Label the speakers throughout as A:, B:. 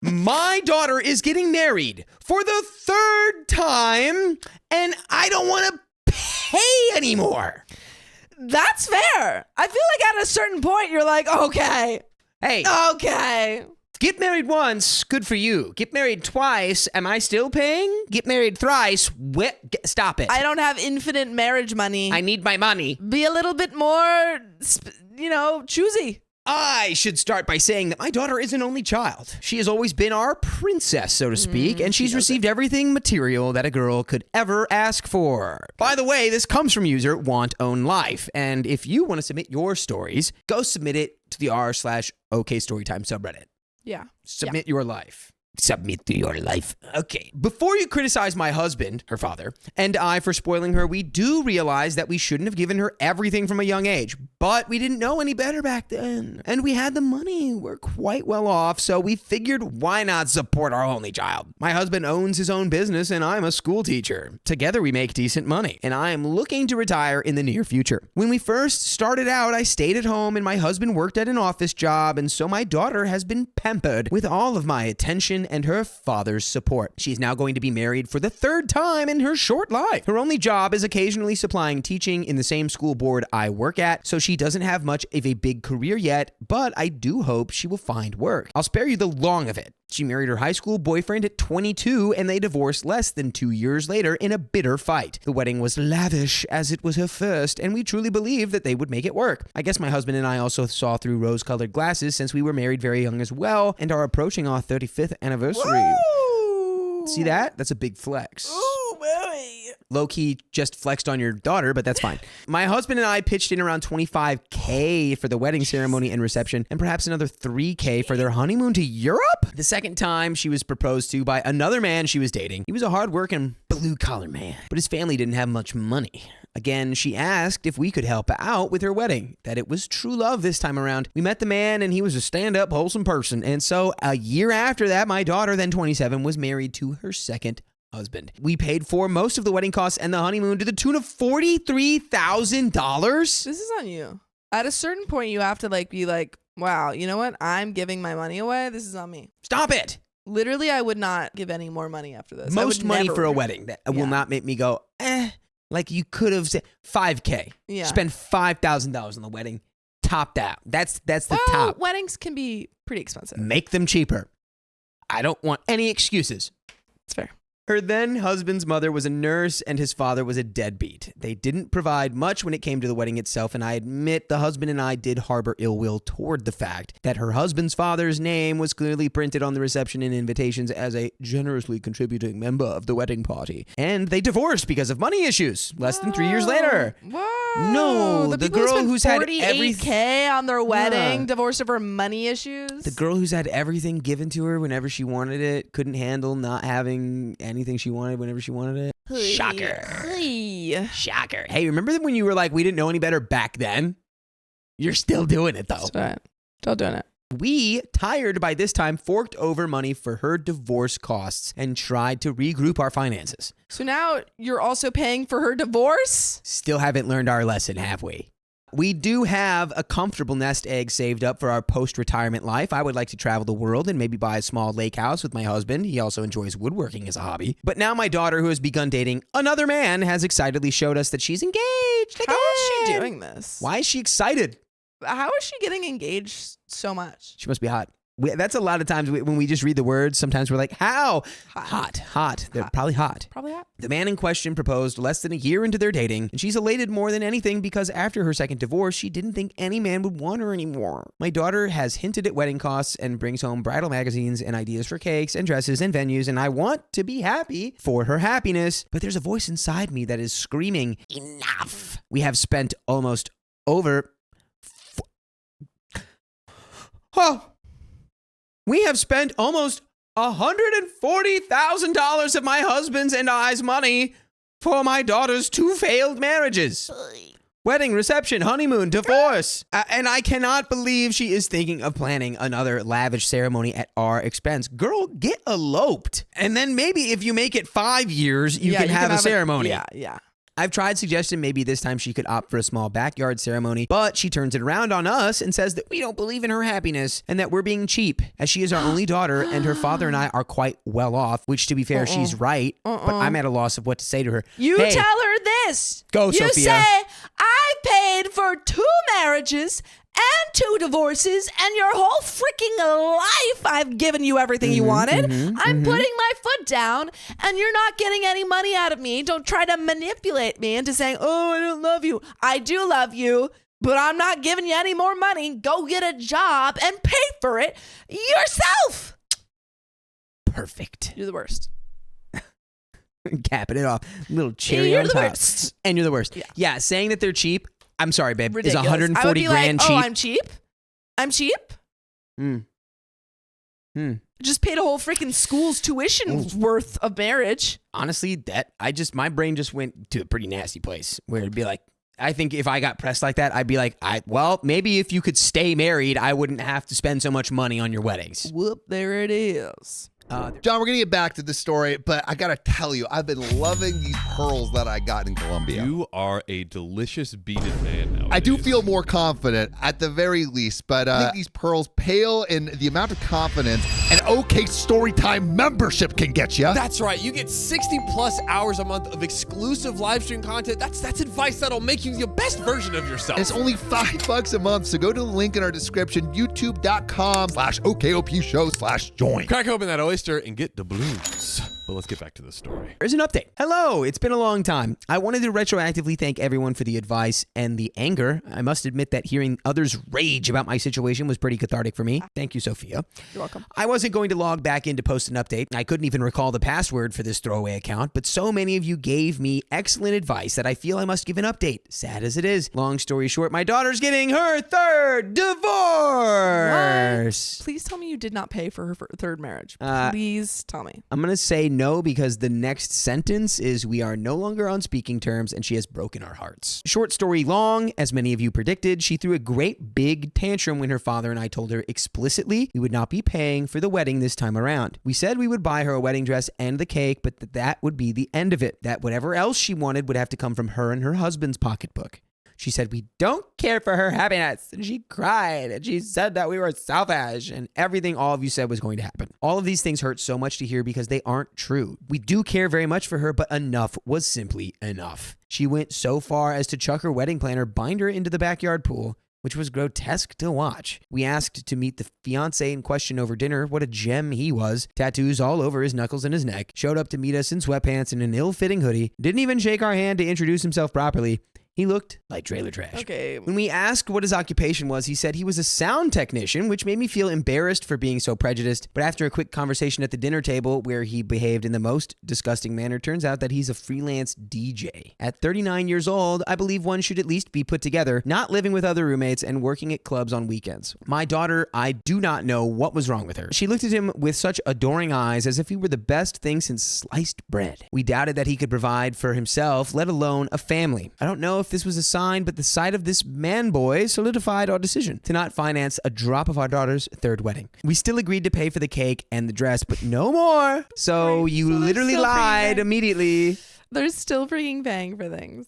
A: My daughter is getting married for the third time, and I don't want to pay anymore.
B: That's fair. I feel like at a certain point, you're like, okay.
A: Hey.
B: Okay.
A: Get married once, good for you. Get married twice, am I still paying? Get married thrice, stop it.
B: I don't have infinite marriage money.
A: I need my money.
B: Be a little bit more, choosy.
A: I should start by saying that my daughter is an only child. She has always been our princess, so to speak, and she's received everything material that a girl could ever ask for. By the way, this comes from user Want Own Life, and if you want to submit your stories, go submit it to the r/OK Storytime subreddit.
B: Yeah.
A: Submit your life. Submit to your life. Okay. Before you criticize my husband, her father, and I for spoiling her, we do realize that we shouldn't have given her everything from a young age, but we didn't know any better back then. And we had the money. We're quite well off, so we figured why not support our only child? My husband owns his own business and I'm a school teacher. Together we make decent money, and I am looking to retire in the near future. When we first started out, I stayed at home and my husband worked at an office job, and so my daughter has been pampered with all of my attention and her father's support. She's now going to be married for the third time in her short life. Her only job is occasionally supplying teaching in the same school board I work at, so she doesn't have much of a big career yet, but I do hope she will find work. I'll spare you the long of it. She married her high school boyfriend at 22, and they divorced less than 2 years later in a bitter fight. The wedding was lavish, as it was her first, and we truly believed that they would make it work. I guess my husband and I also saw through rose-colored glasses since we were married very young as well, and are approaching our 35th anniversary.
B: Woo!
A: See that? That's a big flex.
B: Ooh, boy.
A: Low-key just flexed on your daughter, but that's fine. My husband and I pitched in around $25K for the wedding ceremony and reception, and perhaps another $3K for their honeymoon to Europe. The second time she was proposed to by another man she was dating. He was a hard-working, blue-collar man, but his family didn't have much money. Again, she asked if we could help out with her wedding, that it was true love this time around. We met the man, and he was a stand-up, wholesome person, and so a year after that, my daughter, then 27, was married to her second husband. We paid for most of the wedding costs and the honeymoon to the tune of $43,000.
B: This is on you. At a certain point, you have to be like, wow, you know what? I'm giving my money away. This is on me.
A: Stop it.
B: Literally, I would not give any more money after this.
A: Most money for a wedding that will not make me go, like you could have said $5K.
B: Yeah.
A: Spend $5,000 on the wedding. Top that. That's the top.
B: Weddings can be pretty expensive.
A: Make them cheaper. I don't want any excuses.
B: It's fair.
A: Her then husband's mother was a nurse and his father was a deadbeat. They didn't provide much when it came to the wedding itself, and I admit the husband and I did harbor ill will toward the fact that her husband's father's name was clearly printed on the reception and invitations as a generously contributing member of the wedding party. And they divorced because of money issues less than 3 years later.
B: Whoa.
A: No, the girl who's had everything
B: $48K on their wedding, divorced over money issues.
A: The girl who's had everything given to her whenever she wanted it, couldn't handle not having anything she wanted whenever she wanted it. Shocker. Shocker. Hey, remember when you were like, we didn't know any better back then? You're still doing it, though.
B: That's right. Still doing it.
A: We, tired by this time, forked over money for her divorce costs and tried to regroup our finances.
B: So now you're also paying for her divorce?
A: Still haven't learned our lesson, have we? We do have a comfortable nest egg saved up for our post-retirement life. I would like to travel the world and maybe buy a small lake house with my husband. He also enjoys woodworking as a hobby. But now my daughter, who has begun dating another man, has excitedly showed us that she's engaged again.
B: How is she doing this?
A: Why is she excited?
B: How is she getting engaged so much?
A: She must be hot. That's a lot of times when we just read the words, sometimes we're like, how? Hot. They're probably hot.
B: Probably hot.
A: The man in question proposed less than a year into their dating, and she's elated more than anything because after her second divorce, she didn't think any man would want her anymore. My daughter has hinted at wedding costs and brings home bridal magazines and ideas for cakes and dresses and venues, and I want to be happy for her happiness, but there's a voice inside me that is screaming, enough. We have spent almost over... We have spent almost $140,000 of my husband's and I's money for my daughter's 2 failed marriages. Wedding, reception, honeymoon, divorce. And I cannot believe she is thinking of planning another lavish ceremony at our expense. Girl, get eloped. And then maybe if you make it 5 years, you can have a ceremony.
B: Yeah.
A: I've tried suggesting maybe this time she could opt for a small backyard ceremony, but she turns it around on us and says that we don't believe in her happiness and that we're being cheap, as she is our only daughter and her father and I are quite well off, which to be fair, she's right, but I'm at a loss of what to say to her.
B: You
A: Hey,
B: tell her this.
A: Go,
B: you
A: Sophia.
B: say, I paid for 2 marriages and 2 divorces, and your whole freaking life I've given you everything you wanted. I'm putting my foot down, and you're not getting any money out of me. Don't try to manipulate me into saying, oh, I don't love you. I do love you, but I'm not giving you any more money. Go get a job and pay for it yourself.
A: Perfect.
B: You're the worst.
A: Capping it off. Little cherry
B: You're
A: on
B: the
A: top.
B: worst.
A: And you're the worst. Yeah, saying that they're cheap. I'm sorry, babe.
B: Ridiculous.
A: Is 140
B: I would be
A: grand
B: like,
A: cheap?
B: oh, I'm cheap? I'm cheap? Just paid a whole freaking school's tuition worth of marriage.
A: Honestly, my brain just went to a pretty nasty place where it'd be like, I think if I got pressed like that, I'd be like, maybe if you could stay married, I wouldn't have to spend so much money on your weddings.
B: Whoop, there it is.
C: John, we're going to get back to the story, but I got to tell you, I've been loving these pearls that I got in Colombia.
D: You are a delicious beaded man now.
C: I do feel more confident at the very least, but I think these pearls pale in the amount of confidence an OK Storytime membership can get you.
D: That's right. You get 60 plus hours a month of exclusive live stream content. That's advice that'll make you the best version of yourself.
C: It's only $5 a month, so go to the link in our description, youtube.com/OKOP show/join.
D: Crack open that oyster and get the blues. But let's get back to the story.
A: Here's an update. Hello, it's been a long time. I wanted to retroactively thank everyone for the advice and the anger. I must admit that hearing others rage about my situation was pretty cathartic for me. Thank you, Sophia.
B: You're welcome.
A: I wasn't going to log back in to post an update. I couldn't even recall the password for this throwaway account, but so many of you gave me excellent advice that I feel I must give an update. Sad as it is. Long story short, my daughter's getting her 3rd divorce.
B: What? Please tell me you did not pay for her 3rd marriage. Please tell me.
A: I'm going to say no because the next sentence is we are no longer on speaking terms and she has broken our hearts. Short story long, as many of you predicted, she threw a great big tantrum when her father and I told her explicitly we would not be paying for the wedding this time around. We said we would buy her a wedding dress and the cake, but that would be the end of it. That whatever else she wanted would have to come from her and her husband's pocketbook. She said, we don't care for her happiness. And she cried and she said that we were selfish and everything all of you said was going to happen. All of these things hurt so much to hear because they aren't true. We do care very much for her, but enough was simply enough. She went so far as to chuck her wedding planner binder into the backyard pool, which was grotesque to watch. We asked to meet the fiancé in question over dinner. What a gem he was. Tattoos all over his knuckles and his neck. Showed up to meet us in sweatpants and an ill-fitting hoodie. Didn't even shake our hand to introduce himself properly. He looked like trailer trash.
B: Okay.
A: When we asked what his occupation was, he said he was a sound technician, which made me feel embarrassed for being so prejudiced. But after a quick conversation at the dinner table where he behaved in the most disgusting manner, turns out that he's a freelance DJ. At 39 years old, I believe one should at least be put together, not living with other roommates and working at clubs on weekends. My daughter, I do not know what was wrong with her. She looked at him with such adoring eyes as if he were the best thing since sliced bread. We doubted that he could provide for himself, let alone a family. I don't know if this was a sign, but the sight of this man boy solidified our decision to not finance a drop of our daughter's 3rd wedding. We still agreed to pay for the cake and the dress, but no more. So
B: Right,
A: you
B: so they're
A: literally
B: still
A: lied
B: paying.
A: immediately.
B: They're still freaking paying for things.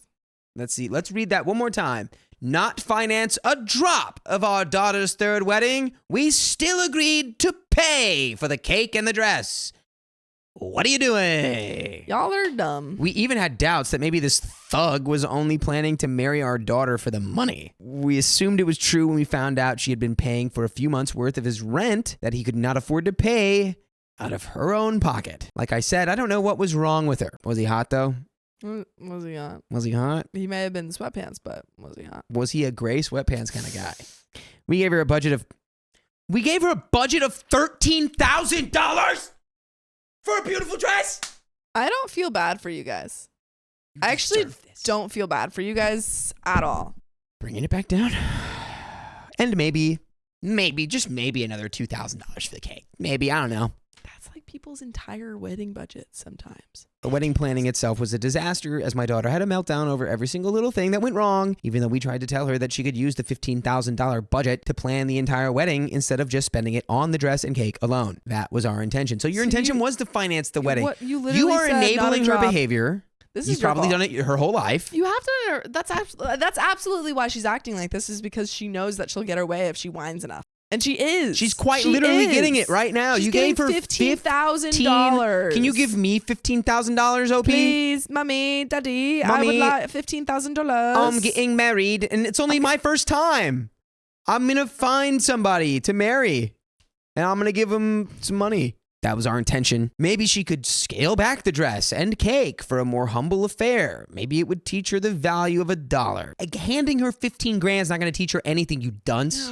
A: Let's see. Let's read that one more time. Not finance a drop of our daughter's 3rd wedding. We still agreed to pay for the cake and the dress. What are you doing?
B: Y'all are dumb.
A: We even had doubts that maybe this thug was only planning to marry our daughter for the money. We assumed it was true when we found out she had been paying for a few months' worth of his rent that he could not afford to pay out of her own pocket. Like I said, I don't know what was wrong with her. Was he hot, though?
B: Was he hot?
A: Was he hot?
B: He may have been sweatpants, but was he hot?
A: Was he a gray sweatpants kind of guy? We gave her a budget of $13,000 for a beautiful dress.
B: I don't feel bad for you guys. I actually don't feel bad for you guys at all.
A: Bringing it back down. And maybe, just maybe another $2,000 for the cake. Maybe, I don't know.
B: That's like people's entire wedding budget sometimes.
A: The wedding planning itself was a disaster as my daughter had a meltdown over every single little thing that went wrong, even though we tried to tell her that she could use the $15,000 budget to plan the entire wedding instead of just spending it on the dress and cake alone. That was our intention. So your intention was to finance the wedding.
B: What, you literally
A: You are
B: said not a
A: enabling her
B: drop.
A: behavior.
B: This
A: You've
B: is your
A: probably
B: fault.
A: done it her whole life.
B: You have to. That's absolutely why she's acting like this. Is because she knows that she'll get her way if she whines enough, and she is.
A: She's quite literally getting it right now.
B: She's
A: You gave her
B: $15,000.
A: Can you give me $15,000, OP?
B: Please, mommy, daddy, I
A: Mommy,
B: would like $15,000.
A: I'm getting married, and it's only my first time. I'm gonna find somebody to marry, and I'm gonna give them some money. That was our intention. Maybe she could scale back the dress and cake for a more humble affair. Maybe it would teach her the value of $1. Like, handing her 15 grand is not going to teach her anything, you dunce.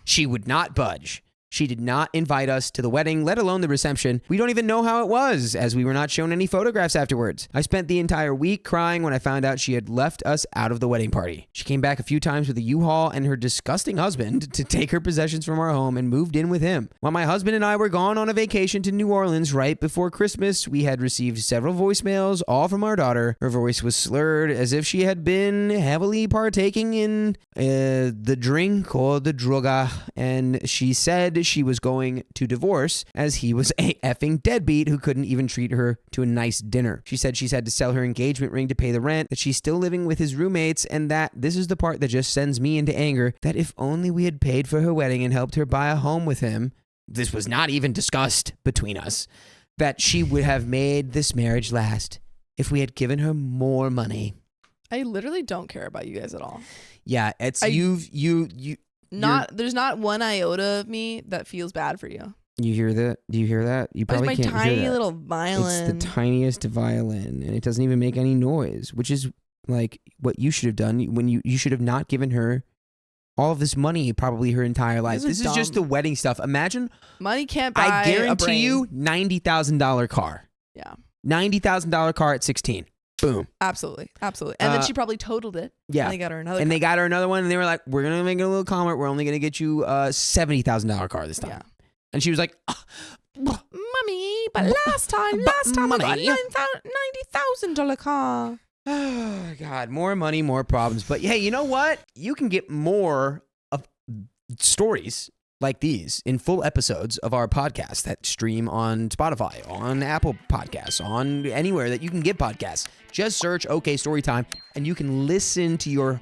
A: She would not budge. She did not invite us to the wedding, let alone the reception. We don't even know how it was, as we were not shown any photographs afterwards. I spent the entire week crying when I found out she had left us out of the wedding party. She came back a few times with a U-Haul and her disgusting husband to take her possessions from our home and moved in with him. While my husband and I were gone on a vacation to New Orleans right before Christmas, we had received several voicemails, all from our daughter. Her voice was slurred as if she had been heavily partaking in the drink or the droga, and she said she was going to divorce as he was a effing deadbeat who couldn't even treat her to a nice dinner. She said she's had to sell her engagement ring to pay the rent, that she's still living with his roommates, and that this is the part that just sends me into anger, that if only we had paid for her wedding and helped her buy a home with him, this was not even discussed between us, that she would have made this marriage last if we had given her more money.
B: I literally don't care about you guys at all.
A: Yeah, it's
B: There's not one iota of me that feels bad for you.
A: You hear that? Do you hear that? You probably
B: my
A: can't
B: tiny
A: hear that.
B: little violin.
A: It's the tiniest violin, and it doesn't even make any noise, which is like what you should have done when you should have not given her all of this money probably her entire life. This is just the wedding stuff. Imagine
B: money can't buy
A: I guarantee
B: a brain.
A: you $90,000 car.
B: Yeah.
A: $90,000 car at 16. Boom.
B: Absolutely. And then she probably totaled it.
A: Yeah.
B: And they got her another
A: And
B: car.
A: they got her another one, and they were like, we're going to make it a little calmer. We're only going to get you a $70,000 car this time.
B: Yeah.
A: And she was like,
B: Mommy, but last time I got
A: money.
B: $90,000 car.
A: oh, God, more money, more problems. But hey, you know what? You can get more of stories like these in full episodes of our podcast that stream on Spotify, on Apple Podcasts, on anywhere that you can get podcasts. Just search OK Storytime, and you can listen to your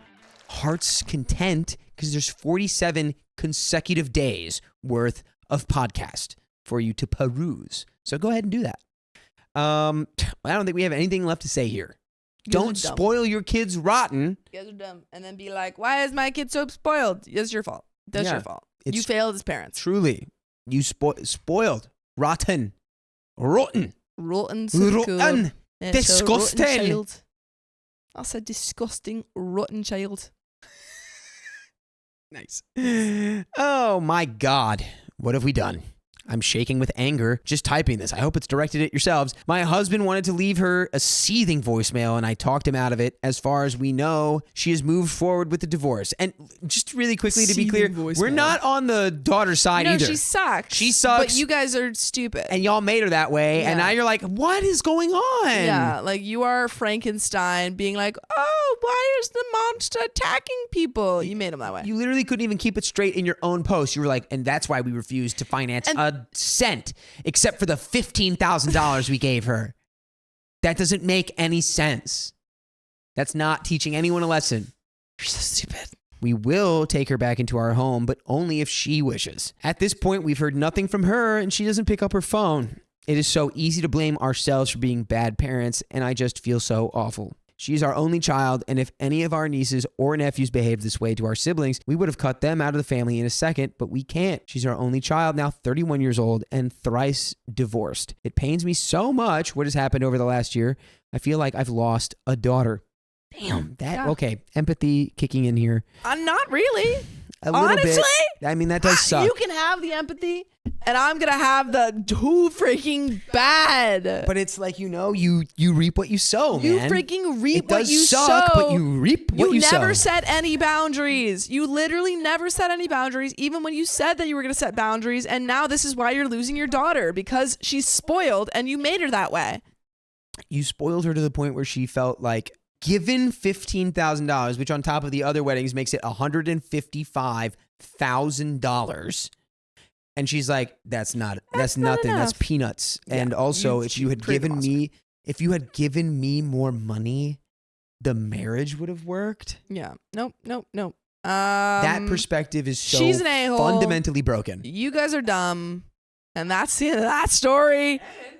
A: heart's content, because there's 47 consecutive days worth of podcast for you to peruse. So go ahead and do that. I don't think we have anything left to say here. Don't spoil your kids rotten.
B: You guys are dumb. And then be like, why is my kid so spoiled? That's your fault. That's your fault. You failed as parents.
A: Truly. You spoiled. Rotten. Rotten.
B: Rotten.
A: Disgusting.
B: That's a disgusting, rotten child.
A: Nice. Oh my God. What have we done? I'm shaking with anger just typing this. I hope it's directed at yourselves. My husband wanted to leave her a seething voicemail, and I talked him out of it. As far as we know, she has moved forward with the divorce. And just really quickly to be clear, we're not on the daughter's side either.
B: She sucks.
A: She sucks.
B: But you guys are stupid.
A: And y'all made her that way.
B: Yeah.
A: And now you're like, what is going on?
B: Yeah, like you are Frankenstein being like, oh, why is the monster attacking people? You made him that way.
A: You literally couldn't even keep it straight in your own post. You were like, and that's why we refused to finance a cent except for the $15,000 we gave her. That doesn't make any sense. That's not teaching anyone a lesson.
B: You're so stupid.
A: We will take her back into our home, but only if she wishes. At this point, we've heard nothing from her, and she doesn't pick up her phone. It is so easy to blame ourselves for being bad parents, and I just feel so awful. She's our only child, and if any of our nieces or nephews behaved this way to our siblings, we would have cut them out of the family in a second, but we can't. She's our only child, now 31 years old, and thrice divorced. It pains me so much what has happened over the last year. I feel like I've lost a daughter. Damn, okay, empathy kicking in here.
B: Not really.
A: A little
B: Honestly,
A: bit. I mean, that does suck.
B: You can have the empathy, and I'm gonna have the too freaking bad.
A: But it's like, you reap what you sow, man.
B: You freaking reap what you
A: sow. It does suck,
B: sow.
A: but you reap what you sow.
B: You never set any boundaries. You literally never set any boundaries, even when you said that you were gonna set boundaries. And now this is why you're losing your daughter, because she's spoiled, and you made her that way.
A: You spoiled her to the point where she felt like, given $15,000, which on top of the other weddings makes it $155,000. And she's like, that's nothing.
B: Not
A: That's
B: enough.
A: peanuts.
B: Yeah,
A: and also, if you had given me if you had given me more money, the marriage would have worked.
B: Yeah. Nope.
A: That perspective is so
B: she's an a-hole.
A: fundamentally broken.
B: You guys are dumb. And that's the end of that story.